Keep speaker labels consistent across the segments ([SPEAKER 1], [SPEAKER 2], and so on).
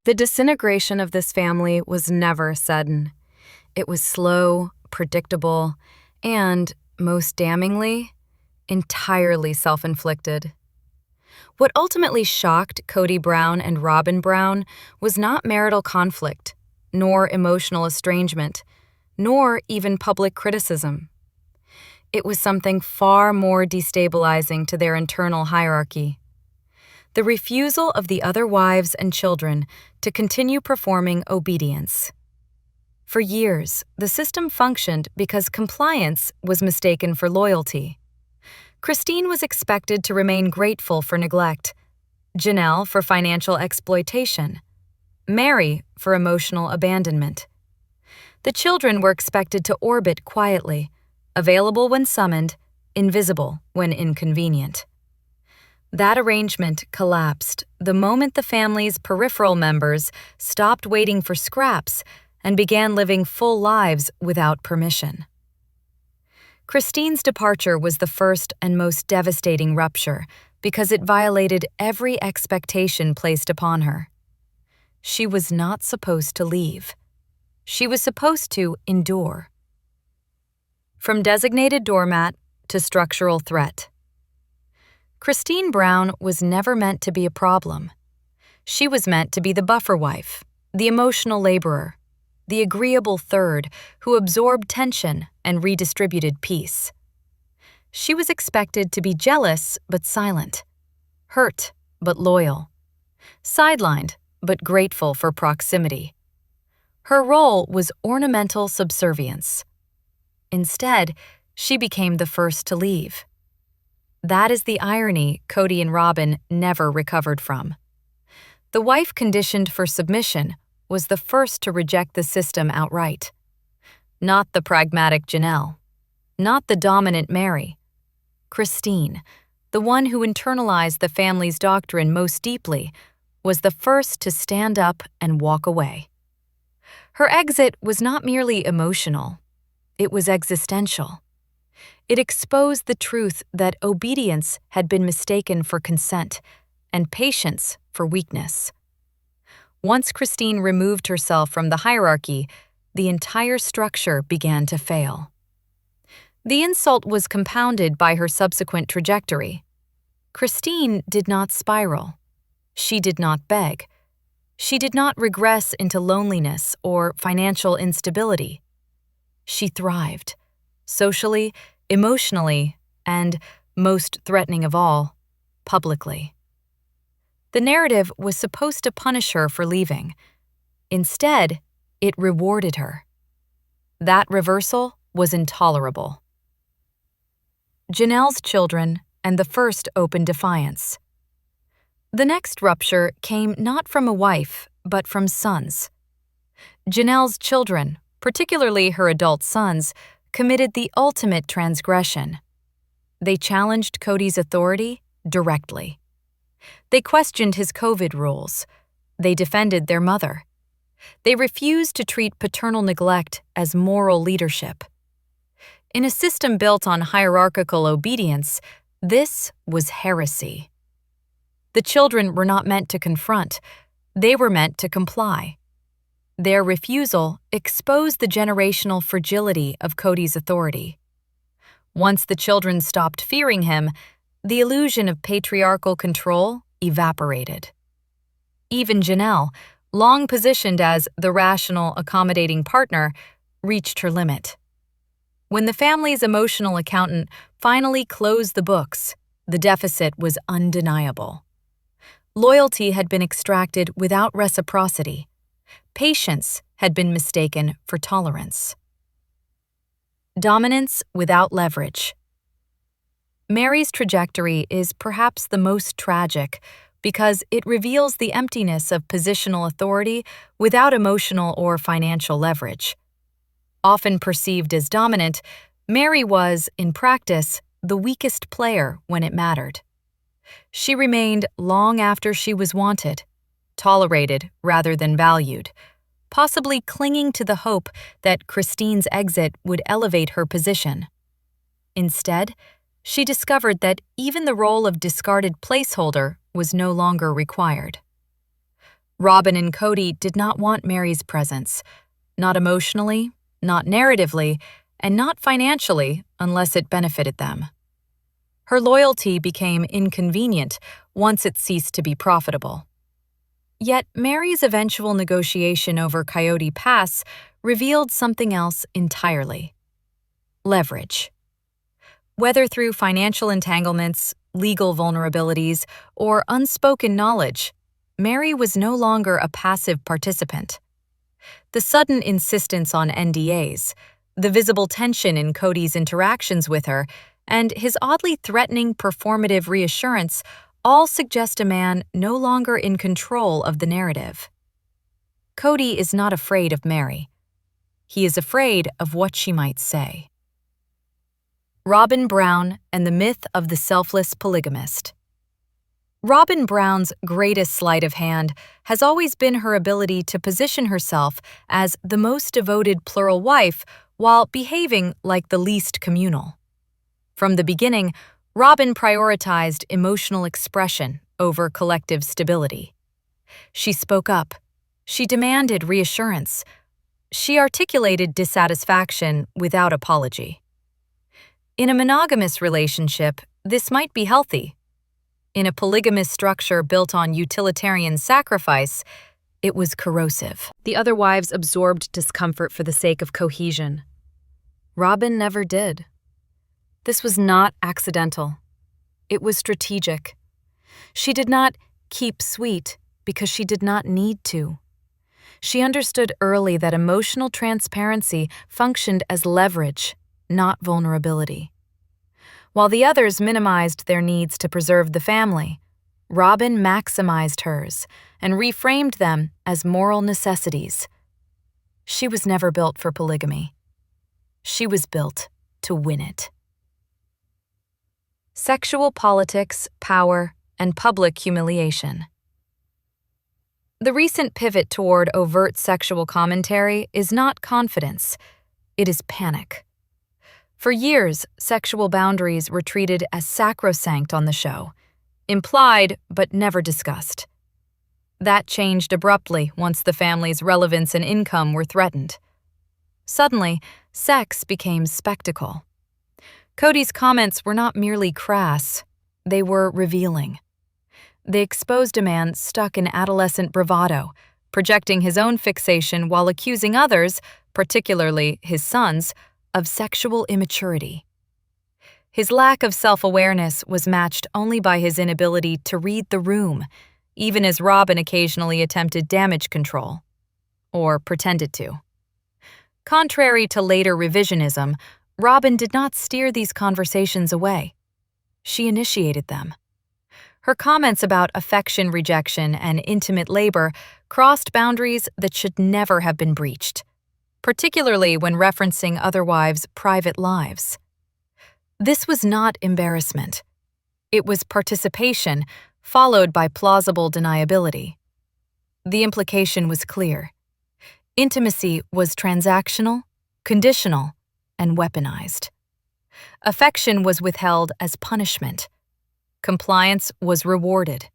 [SPEAKER 1] The disintegration of this family was never sudden. It was slow, predictable, and, most damningly, entirely self-inflicted. What ultimately shocked Kody Brown and Robin Brown was not marital conflict, nor emotional estrangement, nor even public criticism. It was something far more destabilizing to their internal hierarchy: the refusal of the other wives and children to continue performing obedience. For years, the system functioned because compliance was mistaken for loyalty. Christine was expected to remain grateful for neglect, Janelle for financial exploitation, Mary for emotional abandonment. The children were expected to orbit quietly, available when summoned, invisible when inconvenient. That arrangement collapsed the moment the family's peripheral members stopped waiting for scraps and began living full lives without permission. Christine's departure was the first and most devastating rupture because it violated every expectation placed upon her. She was not supposed to leave. She was supposed to endure. From designated doormat to structural threat. Christine Brown was never meant to be a problem. She was meant to be the buffer wife, the emotional laborer, the agreeable third who absorbed tension and redistributed peace. She was expected to be jealous but silent, hurt but loyal, sidelined but grateful for proximity. Her role was ornamental subservience. Instead, she became the first to leave. That is the irony Kody and Robin never recovered from. The wife conditioned for submission was the first to reject the system outright. Not the pragmatic Janelle, not the dominant Mary. Christine, the one who internalized the family's doctrine most deeply, was the first to stand up and walk away. Her exit was not merely emotional, it was existential. It exposed the truth that obedience had been mistaken for consent and patience for weakness. Once Christine removed herself from the hierarchy, the entire structure began to fail. The insult was compounded by her subsequent trajectory. Christine did not spiral. She did not beg. She did not regress into loneliness or financial instability. She thrived, socially, emotionally, and, most threatening of all, publicly. The narrative was supposed to punish her for leaving. Instead, it rewarded her. That reversal was intolerable. Janelle's children and the first open defiance. The next rupture came not from a wife, but from sons. Janelle's children, particularly her adult sons, committed the ultimate transgression. They challenged Kody's authority directly. They questioned his COVID rules. They defended their mother. They refused to treat paternal neglect as moral leadership. In a system built on hierarchical obedience, this was heresy. The children were not meant to confront, they were meant to comply. Their refusal exposed the generational fragility of Kody's authority. Once the children stopped fearing him, the illusion of patriarchal control evaporated. Even Janelle, long positioned as the rational, accommodating partner, reached her limit. When the family's emotional accountant finally closed the books, the deficit was undeniable. Loyalty had been extracted without reciprocity. Patience had been mistaken for tolerance. Dominance without leverage. Mary's trajectory is perhaps the most tragic because it reveals the emptiness of positional authority without emotional or financial leverage. Often perceived as dominant, Mary was, in practice, the weakest player when it mattered. She remained long after she was wanted, tolerated rather than valued, possibly clinging to the hope that Christine's exit would elevate her position. Instead, she discovered that even the role of discarded placeholder was no longer required. Robin and Kody did not want Mary's presence, not emotionally, not narratively, and not financially unless it benefited them. Her loyalty became inconvenient once it ceased to be profitable. Yet Mary's eventual negotiation over Coyote Pass revealed something else entirely: leverage. Whether through financial entanglements, legal vulnerabilities, or unspoken knowledge, Mary was no longer a passive participant. The sudden insistence on NDAs, the visible tension in Kody's interactions with her, and his oddly threatening performative reassurance all suggest a man no longer in control of the narrative. Kody is not afraid of Mary. He is afraid of what she might say. Robin Brown and the myth of the selfless polygamist. Robin Brown's greatest sleight of hand has always been her ability to position herself as the most devoted plural wife while behaving like the least communal. From the beginning, Robin prioritized emotional expression over collective stability. She spoke up. She demanded reassurance. She articulated dissatisfaction without apology. In a monogamous relationship, this might be healthy. In a polygamous structure built on utilitarian sacrifice, it was corrosive. The other wives absorbed discomfort for the sake of cohesion. Robin never did. This was not accidental. It was strategic. She did not keep sweet because she did not need to. She understood early that emotional transparency functioned as leverage, not vulnerability. While the others minimized their needs to preserve the family, Robin maximized hers and reframed them as moral necessities. She was never built for polygamy. She was built to win it. Sexual politics, power, and public humiliation. The recent pivot toward overt sexual commentary is not confidence, it is panic. For years, sexual boundaries were treated as sacrosanct on the show, implied but never discussed. That changed abruptly once the family's relevance and income were threatened. Suddenly, sex became spectacle. Kody's comments were not merely crass, they were revealing. They exposed a man stuck in adolescent bravado, projecting his own fixation while accusing others, particularly his sons, of sexual immaturity. His lack of self-awareness was matched only by his inability to read the room, even as Robin occasionally attempted damage control, or pretended to. Contrary to later revisionism, Robin did not steer these conversations away. She initiated them. Her comments about affection rejection and intimate labor crossed boundaries that should never have been breached, particularly when referencing other wives' private lives. This was not embarrassment. It was participation, followed by plausible deniability. The implication was clear. Intimacy was transactional, conditional, and weaponized. Affection was withheld as punishment. Compliance was rewarded.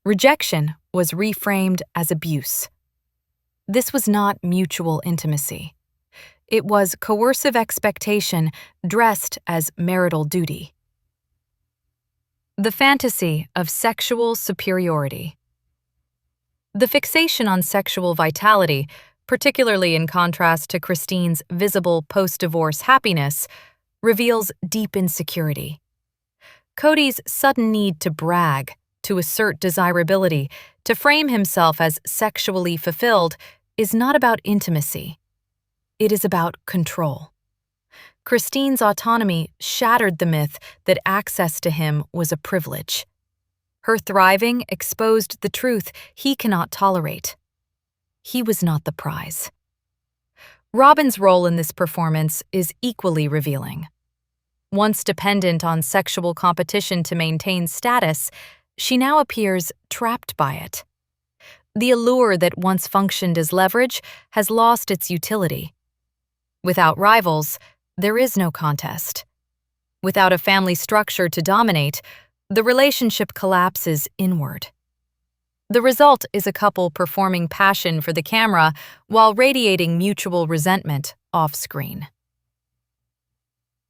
[SPEAKER 1] Rejection was reframed as abuse. This was not mutual intimacy. It was coercive expectation dressed as marital duty. The fantasy of sexual superiority. The fixation on sexual vitality, particularly in contrast to Christine's visible post-divorce happiness, reveals deep insecurity. Kody's sudden need to brag, to assert desirability, to frame himself as sexually fulfilled, is not about intimacy. It is about control. Christine's autonomy shattered the myth that access to him was a privilege. Her thriving exposed the truth he cannot tolerate. He was not the prize. Robin's role in this performance is equally revealing. Once dependent on sexual competition to maintain status, she now appears trapped by it. The allure that once functioned as leverage has lost its utility. Without rivals, there is no contest. Without a family structure to dominate, the relationship collapses inward. The result is a couple performing passion for the camera while radiating mutual resentment off-screen.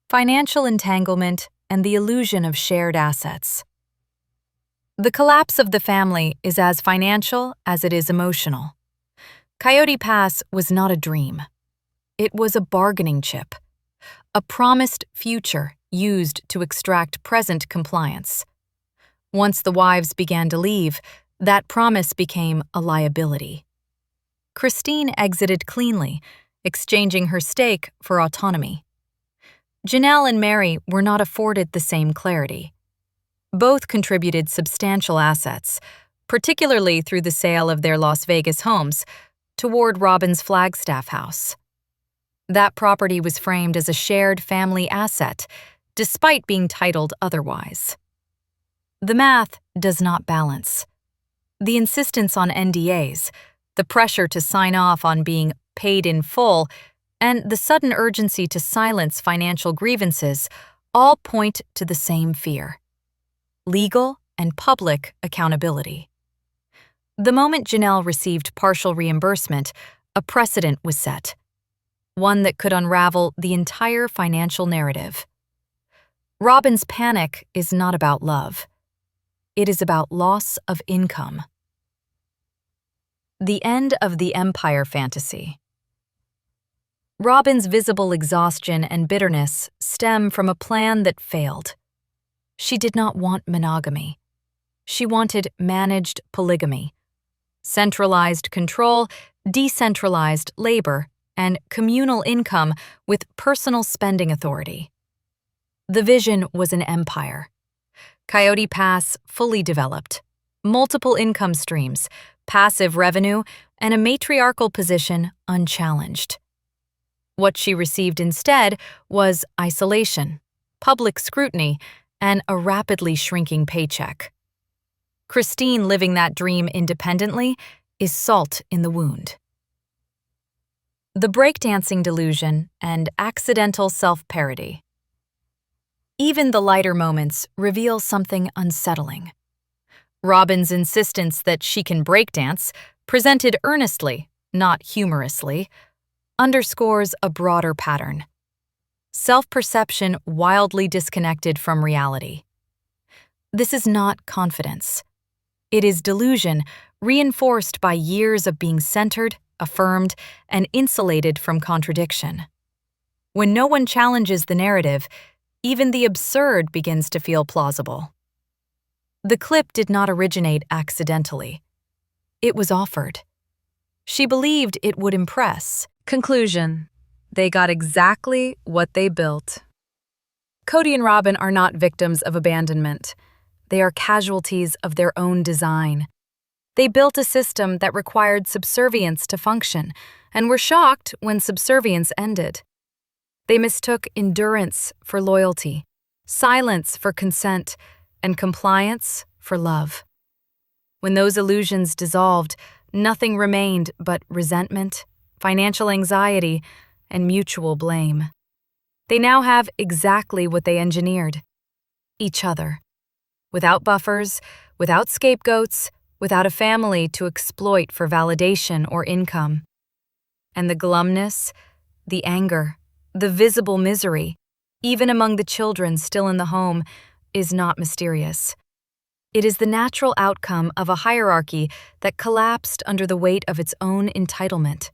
[SPEAKER 1] Financial entanglement and the illusion of shared assets. The collapse of the family is as financial as it is emotional. Coyote Pass was not a dream. It was a bargaining chip, a promised future used to extract present compliance. Once the wives began to leave, that promise became a liability. Christine exited cleanly, exchanging her stake for autonomy. Janelle and Mary were not afforded the same clarity. Both contributed substantial assets, particularly through the sale of their Las Vegas homes, toward Robin's Flagstaff house. That property was framed as a shared family asset, despite being titled otherwise. The math does not balance. The insistence on NDAs, the pressure to sign off on being paid in full, and the sudden urgency to silence financial grievances all point to the same fear: legal and public accountability. The moment Janelle received partial reimbursement, a precedent was set, one that could unravel the entire financial narrative. Robin's panic is not about love. It is about loss of income. The end of the empire fantasy. Robin's visible exhaustion and bitterness stem from a plan that failed. She did not want monogamy. She wanted managed polygamy, centralized control, decentralized labor, and communal income with personal spending authority. The vision was an empire. Coyote Pass fully developed, multiple income streams, passive revenue, and a matriarchal position unchallenged. What she received instead was isolation, public scrutiny, and a rapidly shrinking paycheck. Christine living that dream independently is salt in the wound. The breakdancing delusion and accidental self-parody. Even the lighter moments reveal something unsettling. Robin's insistence that she can breakdance, presented earnestly, not humorously, underscores a broader pattern: self-perception wildly disconnected from reality. This is not confidence. It is delusion reinforced by years of being centered, affirmed, and insulated from contradiction. When no one challenges the narrative, even the absurd begins to feel plausible. The clip did not originate accidentally. It was offered. She believed it would impress. Conclusion: they got exactly what they built. Kody and Robin are not victims of abandonment. They are casualties of their own design. They built a system that required subservience to function, and were shocked when subservience ended. They mistook endurance for loyalty, silence for consent, and compliance for love. When those illusions dissolved, nothing remained but resentment, financial anxiety, and mutual blame. They now have exactly what they engineered: each other. Without buffers, without scapegoats, without a family to exploit for validation or income. And the glumness, the anger, the visible misery, even among the children still in the home, is not mysterious. It is the natural outcome of a hierarchy that collapsed under the weight of its own entitlement.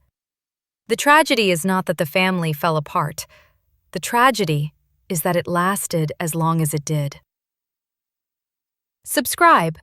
[SPEAKER 1] The tragedy is not that the family fell apart. The tragedy is that it lasted as long as it did. Subscribe